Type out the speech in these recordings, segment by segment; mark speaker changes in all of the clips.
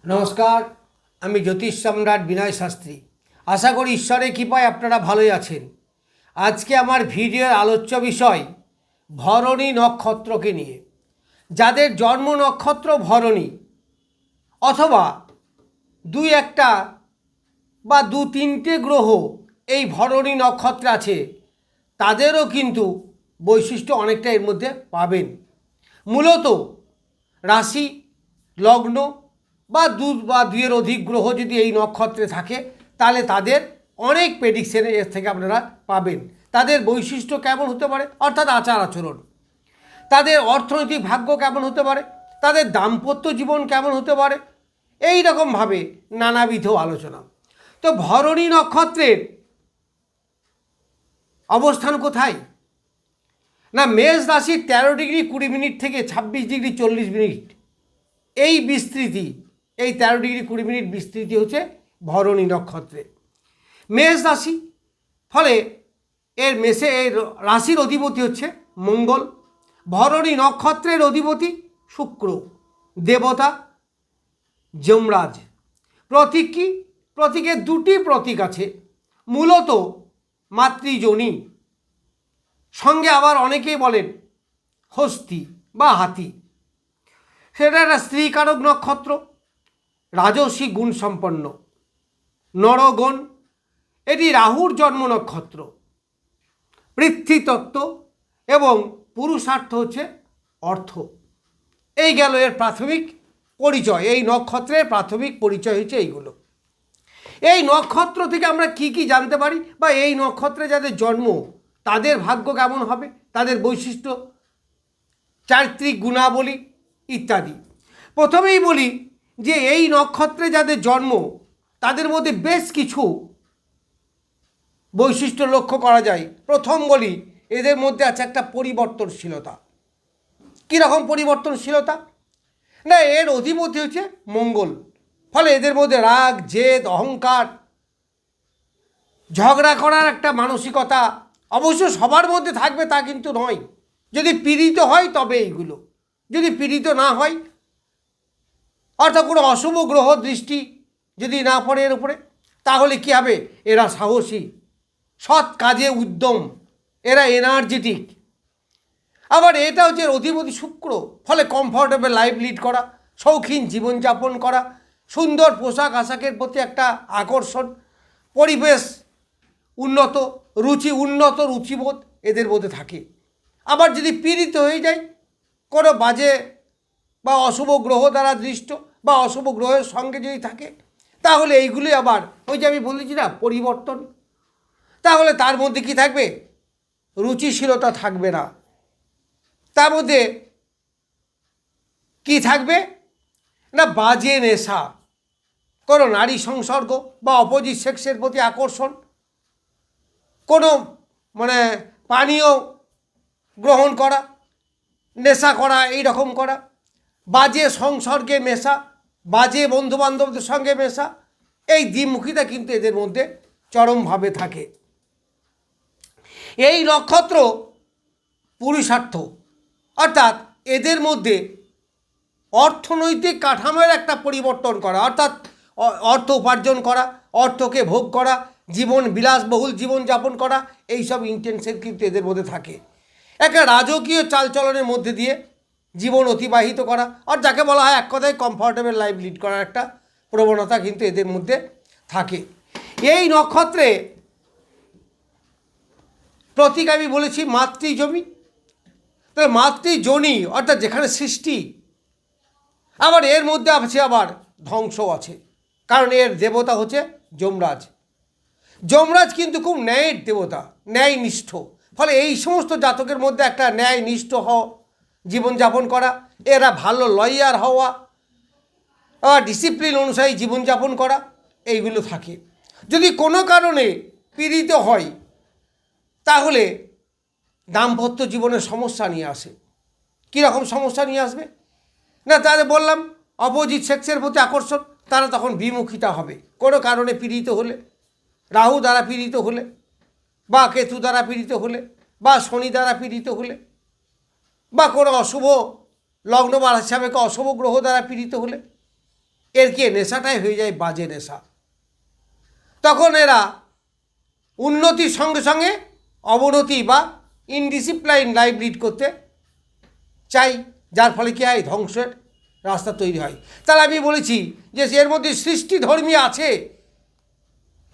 Speaker 1: নমস্কার, আমি জ্যোতিষ সম্রাট বিনয় শাস্ত্রী। আশা করি ঈশ্বরের কৃপায় আপনারা ভালোই আছেন। আজকে আমার ভিডিওর আলোচ্য বিষয় ভরণী নক্ষত্রকে নিয়ে। যাদের জন্ম নক্ষত্র ভরণী অথবা দুই একটা বা দু তিনটে গ্রহ এই ভরণী নক্ষত্রে আছে, তাদেরও কিন্তু বৈশিষ্ট্য অনেকটা এর মধ্যে পাবেন। মূলত রাশি, লগ্ন বা দুইয়ের অধিক গ্রহ যদি এই নক্ষত্রে থাকে, তাহলে তাদের অনেক প্রেডিকশন এর থেকে আপনারা পাবেন। তাদের বৈশিষ্ট্য কেমন হতে পারে, অর্থাৎ আচার আচরণ, তাদের অর্থনৈতিক ভাগ্য কেমন হতে পারে, তাদের দাম্পত্য জীবন কেমন হতে পারে, এই রকমভাবে নানাবিধ আলোচনা। তো ভরণী নক্ষত্রের অবস্থান কোথায়? না, মেষ রাশির 13°20' থেকে 26°40' এই বিস্তৃতি, এই 13°20' বিস্তৃতি হচ্ছে ভরণী নক্ষত্রে মেষ রাশি। ফলে এর মেষে এই রাশির অধিপতি হচ্ছে মঙ্গল, ভরণী নক্ষত্রের অধিপতি শুক্র, দেবতা যমরাজ। প্রতীক কি? প্রতীকের দুটি প্রতীক আছে, মূলত মাতৃজনী, সঙ্গে আবার অনেকেই বলেন হস্তি বা হাতি। সেটা একটা স্ত্রীকারক নক্ষত্র, রাজসী গুণ সম্পন্ন, নরগণ। এটি রাহুর জন্ম নক্ষত্র, পৃথ্বীতত্ত্ব এবং পুরুষার্থ হচ্ছে অর্থ। এই গেল এর প্রাথমিক পরিচয়। এই নক্ষত্রের প্রাথমিক পরিচয় হচ্ছে এইগুলো। এই নক্ষত্র থেকে আমরা কি কি জানতে পারি, বা এই নক্ষত্রে যাদের জন্ম তাদের ভাগ্য কেমন হবে, তাদের বৈশিষ্ট্য, চারিত্রিক গুণাবলী ইত্যাদি। প্রথমেই বলি যে এই নক্ষত্রে যাদের জন্ম তাদের মধ্যে বেশ কিছু বৈশিষ্ট্য লক্ষ্য করা যায়। প্রথম বলি, এদের মধ্যে আছে একটা পরিবর্তনশীলতা। কীরকম পরিবর্তনশীলতা? না, এর অধিপতি হচ্ছে মঙ্গল। ফলে এদের মধ্যে রাগ, জেদ, অহংকার, ঝগড়া করার একটা মানসিকতা অবশ্য সবার মধ্যে থাকবে তা কিন্তু নয়। যদি পীড়িত হয় তবে এইগুলো, যদি পীড়িত না হয়, অর্থাৎ কোনো অশুভ গ্রহ দৃষ্টি যদি না পড়ে এর উপরে, তাহলে কী হবে? এরা সাহসী, সৎ কাজে উদ্যম, এরা এনার্জেটিক। আবার এটা হচ্ছে অধিপতি শুক্র। ফলে কমফর্টেবল লাইফ লিড করা, শৌখিন জীবনযাপন করা, সুন্দর পোশাক আশাকের প্রতি একটা আকর্ষণ, পরিবেশ উন্নত, উন্নত রুচিবোধ এদের মধ্যে থাকে। আবার যদি পীড়িত হয়ে যায় কোনো বাজে বা অশুভ গ্রহ দ্বারা দৃষ্ট বা অশুভ গ্রহের সঙ্গে যদি থাকে, তাহলে এইগুলি আবার ওই যে আমি বলেছি না পরিবর্তন, তাহলে তার মধ্যে কি থাকবে? রুচিশীলতা থাকবে না। তার মধ্যে কি থাকবে? না বাজে নেশা, কোনো নারী সংসর্গ বা অপোজিট সেক্সের প্রতি আকর্ষণ, কোনো পানীয় গ্রহণ করা, নেশা করা, এই রকম করা, বাজে সংসর্গে মেশা, বাজে বন্ধুবান্ধবদের সঙ্গে মেশা, এই দ্বিমুখিতা কিন্তু এদের মধ্যে চরমভাবে থাকে। এই নক্ষত্র পুরুষার্থ, অর্থাৎ এদের মধ্যে অর্থনৈতিক কাঠামোর একটা পরিবর্তন করা, অর্থাৎ অর্থ উপার্জন করা, অর্থকে ভোগ করা, জীবন বিলাসবহুল জীবনযাপন করা, এইসব ইন্টেনশন কিন্তু এদের মধ্যে থাকে। একটা রাজকীয় চালচলনের মধ্যে দিয়ে জীবন অতিবাহিত করা, আর যাকে বলা হয় এক কথায় কমফর্টেবল লাইফ লিড করার একটা প্রবণতা কিন্তু এদের মধ্যে থাকে। এই নক্ষত্রে প্রতীক আমি বলেছি মাতৃজনী। তবে মাতৃজনী অর্থাৎ যেখানে সৃষ্টি, আবার এর মধ্যে আছে আবার ধ্বংসও আছে, কারণ এর দেবতা হচ্ছে যমরাজ। যমরাজ কিন্তু খুব ন্যায়ের দেবতা, ন্যায়নিষ্ঠ। ফলে এই সমস্ত জাতকের মধ্যে একটা ন্যায়নিষ্ঠ হওয়া, জীবনযাপন করা, এরা ভালো লয়ার হওয়া, ডিসিপ্লিন অনুযায়ী জীবনযাপন করা, এইগুলো থাকে। যদি কোনো কারণে পীড়িত হয়, তাহলে দাম্পত্য জীবনের সমস্যা নিয়ে আসে। কীরকম সমস্যা নিয়ে আসবে? না, তাদের বললাম অপোজিট সেক্সের প্রতি আকর্ষণ, তারা তখন বিমুখিতা হবে কোনো কারণে পীড়িত হলে, রাহু দ্বারা পীড়িত হলে, বা কেতু দ্বারা পীড়িত হলে, বা শনি দ্বারা পীড়িত হলে, বা কোনো অশুভ লগ্ন বা হিসাবে অশুভ গ্রহ দ্বারা পীড়িত হলে, এর কি নেশাটাই হয়ে যায় বাজে নেশা। তখন এরা উন্নতির সঙ্গে সঙ্গে অবনতি বা ইনডিসিপ্লাইন লাইফ লিড করতে চাই, যার ফলে কী হয়, ধ্বংসের রাস্তা তৈরি হয়। তাহলে আমি বলেছি যে এর মধ্যে সৃষ্টি ধর্মী আছে,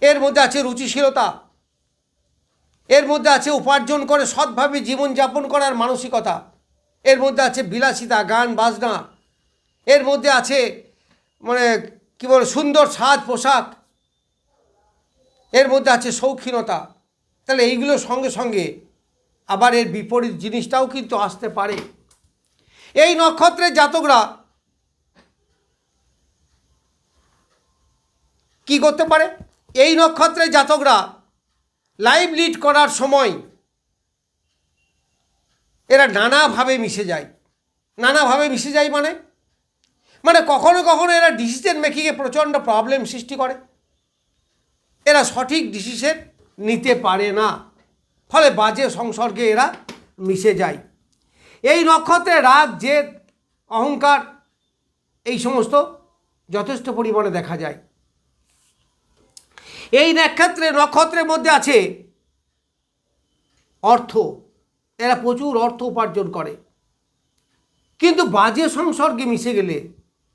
Speaker 1: এর মধ্যে আছে রুচিশীলতা, এর মধ্যে আছে উপার্জন করে সৎভাবে জীবনযাপন করার মানসিকতা, এর মধ্যে আছে বিলাসিতা, গান বাজনা, এর মধ্যে আছে মানে কী বলে সুন্দর সাজ পোশাক, এর মধ্যে আছে শৌখিনতা। তাহলে এইগুলোর সঙ্গে সঙ্গে আবার এর বিপরীত জিনিসটাও কিন্তু আসতে পারে। এই নক্ষত্রের জাতকরা কি করতে পারে? এই নক্ষত্রের জাতকরা লাইফ লিড করার সময় এরা নানাভাবে মিশে যায়। নানাভাবে মিশে যায় মানে কখনো কখনো এরা ডিসিশন মেকিংয়ে প্রচণ্ড প্রবলেম সৃষ্টি করে। এরা সঠিক ডিসিশন নিতে পারে না, ফলে বাজে সংসর্গে এরা মিশে যায়। এই নক্ষত্রে রাগ, জেদ, অহংকার এই সমস্ত যথেষ্ট পরিমাণে দেখা যায়। এই নক্ষত্রের মধ্যে আছে অর্থ, এরা প্রচুর অর্থ উপার্জন করে, কিন্তু বাজে সংসর্গে মিশে গেলে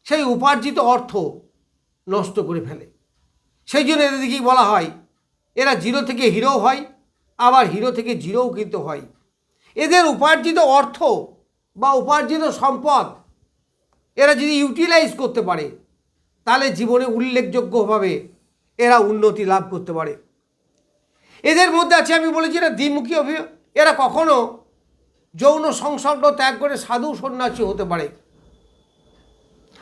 Speaker 1: সেই উপার্জিত অর্থ নষ্ট করে ফেলে। সেই জন্য এদেরকেই বলা হয় এরা জিরো থেকে হিরো হয়, আবার হিরো থেকে জিরোও কিন্তু হয়। এদের উপার্জিত অর্থ বা উপার্জিত সম্পদ এরা যদি ইউটিলাইজ করতে পারে, তাহলে জীবনে উল্লেখযোগ্যভাবে এরা উন্নতি লাভ করতে পারে। এদের মধ্যে আছে, আমি বলেছি এরা দ্বিমুখী এরা কখনো যৌন সংসর্গ ত্যাগ করে সাধু সন্ন্যাসী হতে পারে।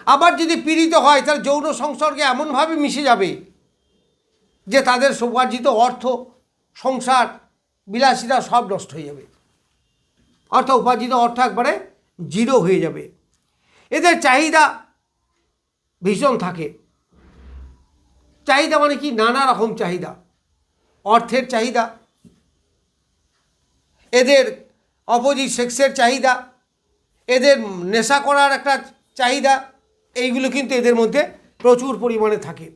Speaker 1: আবার যদি পীড়িত হয়, তাহলে যৌন সংসর্গে এমনভাবে মিশে যাবে যে তাদের উপার্জিত অর্থ, সংসার, বিলাসিতা সব নষ্ট হয়ে যাবে, অর্থাৎ উপার্জিত অর্থ একবারে জিরো হয়ে যাবে। এদের চাহিদা ভীষণ থাকে। চাহিদা মানে কি? নানা রকম চাহিদা, অর্থের চাহিদা, এদের অপোজিট সেক্সের চাহিদা, এদের নেশা করার একটা চাহিদা, এইগুলো কিন্তু এদের মধ্যে প্রচুর পরিমাণে থাকে।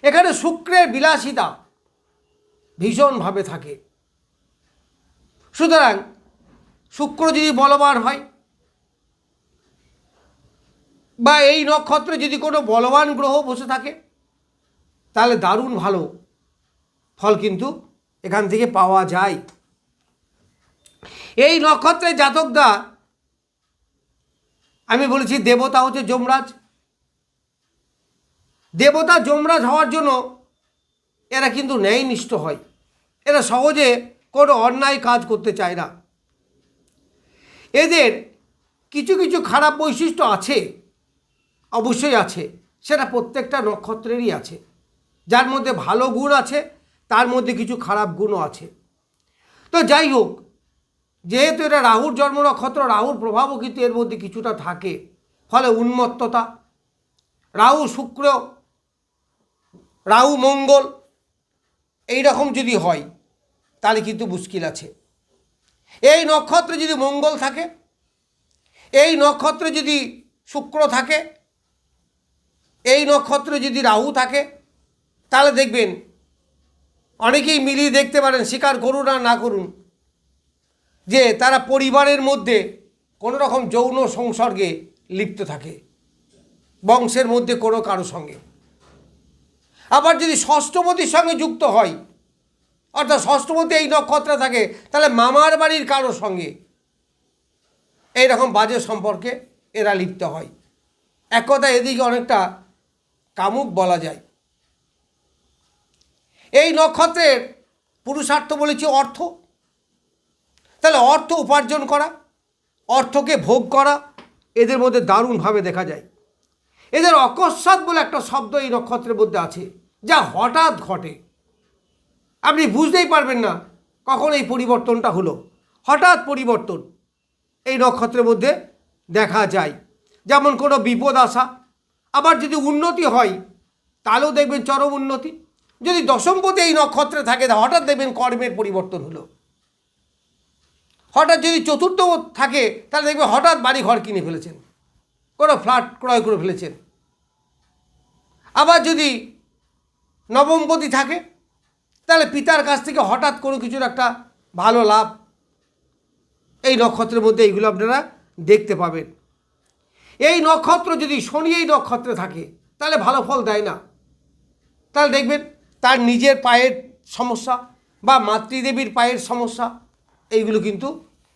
Speaker 1: এখানে শুক্রের বিলাসিতা ভীষণভাবে থাকে। সুতরাং শুক্র যদি বলবান হয় বা এই নক্ষত্রে যদি কোনো বলবান গ্রহ বসে থাকে, তাহলে দারুণ ভালো ফল কিন্তু এখান থেকে পাওয়া যায়। এই নক্ষত্রের জাতকরা, আমি বলেছি দেবতা হচ্ছে যমরাজ। দেবতা যমরাজ হওয়ার জন্য এরা কিন্তু ন্যায়নিষ্ঠ হয়, এরা সহজে কোনো অন্যায় কাজ করতে চায় না। এদের কিছু কিছু খারাপ বৈশিষ্ট্য আছে, অবশ্যই আছে, সেটা প্রত্যেকটা নক্ষত্রেরই আছে। যার মধ্যে ভালো গুণ আছে, তার মধ্যে কিছু খারাপ গুণও আছে। তো যাই হোক, যেহেতু এটা রাহুর জন্ম নক্ষত্র, রাহুর প্রভাবও কিন্তু এর মধ্যে কিছুটা থাকে, ফলে উন্মত্ততা, রাহু শুক্র, রাহু মঙ্গল এই রকম যদি হয়, তাহলে কিন্তু মুশকিল আছে। এই নক্ষত্রে যদি মঙ্গল থাকে, এই নক্ষত্রে যদি শুক্র থাকে, এই নক্ষত্রে যদি রাহু থাকে, তাহলে দেখবেন অনেকেই মিলিয়ে দেখতে পারেন, স্বীকার করুন আর না করুন, যে তারা পরিবারের মধ্যে কোনো রকম যৌন সংসর্গে লিপ্ত থাকে, বংশের মধ্যে কোনো কারো সঙ্গে। আবার যদি ষষ্ঠপতির সঙ্গে যুক্ত হয়, অর্থাৎ ষষ্ঠপতি এই নক্ষত্রে থাকে, তাহলে মামার বাড়ির কারোর সঙ্গে এইরকম বাজে সম্পর্কে এরা লিপ্ত হয়। এক কথায় এদিকে অনেকটা কামুক বলা যায়। এই নক্ষত্রের পুরুষার্থ বলেছি অর্থ, তাহলে অর্থ উপার্জন করা, অর্থকে ভোগ করা এদের মধ্যে দারুণভাবে দেখা যায়। এদের অকস্মাৎ বলে একটা শব্দ এই নক্ষত্রের মধ্যে আছে, যা হঠাৎ ঘটে, আপনি বুঝতেই পারবেন না কখন এই পরিবর্তনটা হলো। হঠাৎ পরিবর্তন এই নক্ষত্রের মধ্যে দেখা যায়। যেমন কোনো বিপদ আসা, আবার যদি উন্নতি হয় তাহলেও দেখবেন চরম উন্নতি। যদি দশমপতি এই নক্ষত্রে থাকে, হঠাৎ দেখবেন কর্মের পরিবর্তন হলো। হঠাৎ যদি চতুর্থ থাকে, তাহলে দেখবেন হঠাৎ বাড়ি ঘর কিনে ফেলেছেন, কোনো ফ্ল্যাট ক্রয় করে ফেলেছেন। আবার যদি নবমপতি থাকে তাহলে পিতার কাছ থেকে হঠাৎ কোনো কিছুর একটা ভালো লাভ এই নক্ষত্রের মধ্যে এইগুলো আপনারা দেখতে পাবেন। এই নক্ষত্র যদি শনি এই নক্ষত্রে থাকে তাহলে ভালো ফল দেয় না। তাহলে দেখবেন তার নিজের পায়ের সমস্যা বা মাতৃদেবীর পায়ের সমস্যা এইগুলো কিন্তু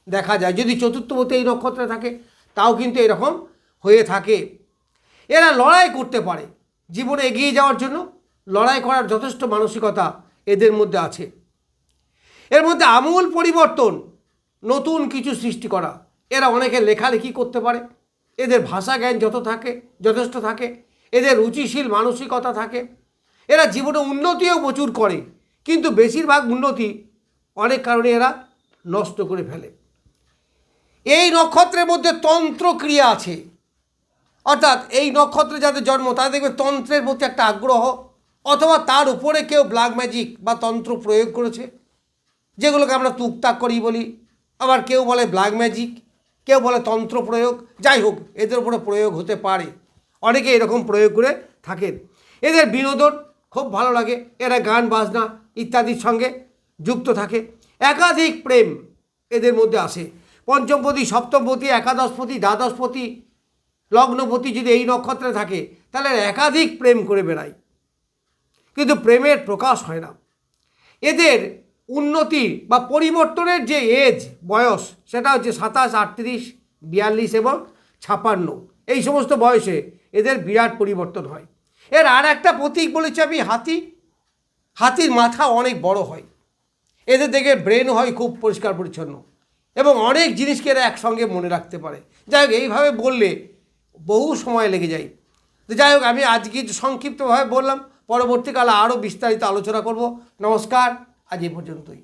Speaker 1: দেখা যায়। যদি চতুর্থপতি এই নক্ষত্রে থাকে তাও কিন্তু এরকম হয়ে থাকে। এরা লড়াই করতে পারে, জীবনে এগিয়ে যাওয়ার জন্য লড়াই করার যথেষ্ট মানসিকতা এদের মধ্যে আছে। এর মধ্যে আমূল পরিবর্তন, নতুন কিছু সৃষ্টি করা। এরা অনেকে লেখালেখি করতে পারে, এদের ভাষা জ্ঞান যথেষ্ট থাকে, এদের রুচিশীল মানসিকতা থাকে। এরা জীবনে উন্নতিও প্রচুর করে, কিন্তু বেশিরভাগ উন্নতি অনেক কারণে এরা নষ্ট করে ফেলে। এই নক্ষত্রের মধ্যে তন্ত্র ক্রিয়া আছে, অর্থাৎ এই নক্ষত্রে যাদের জন্ম তাদের দেখবে তন্ত্রের প্রতি একটা আগ্রহ, অথবা তার উপরে কেউ ব্ল্যাক ম্যাজিক বা তন্ত্র প্রয়োগ করেছে, যেগুলোকে আমরা তুকতাক করি বলি। আবার কেউ বলে ব্ল্যাক ম্যাজিক, কেউ বলে তন্ত্র প্রয়োগ। যাই হোক, এদের উপরে প্রয়োগ হতে পারে, অনেকে এরকম প্রয়োগ করে থাকেন। এদের বিনোদন খুব ভালো লাগে, এরা গান বাজনা ইত্যাদির সঙ্গে যুক্ত থাকে। একাধিক প্রেম এদের মধ্যে আসে। পঞ্চমপতি, সপ্তমপতি, একাদশপতি, দ্বাদশপতি, লগ্নপতি যদি এই নক্ষত্রে থাকে তাহলে একাধিক প্রেম করে বেড়ায়, কিন্তু প্রেমের প্রকাশ হয় না। এদের উন্নতি বা পরিবর্তনের যে এজ বয়স সেটা হচ্ছে 27, 38, 42 এবং 56। এই সমস্ত বয়সে এদের বিরাট পরিবর্তন হয়। এর আর একটা প্রতীক বলেছি আমি হাতি। হাতির মাথা অনেক বড় হয়, এদের দেখে ব্রেন হয় খুব পরিষ্কার পরিচ্ছন্ন এবং অনেক জিনিসকে এরা একসঙ্গে মনে রাখতে পারে। যাই হোক, এইভাবে বললে বহু সময় লেগে যায়। তো যাই হোক, আমি আজকে সংক্ষিপ্তভাবে বললাম, পরবর্তীকালে আরও বিস্তারিত আলোচনা করব। নমস্কার, আজ এই পর্যন্তই।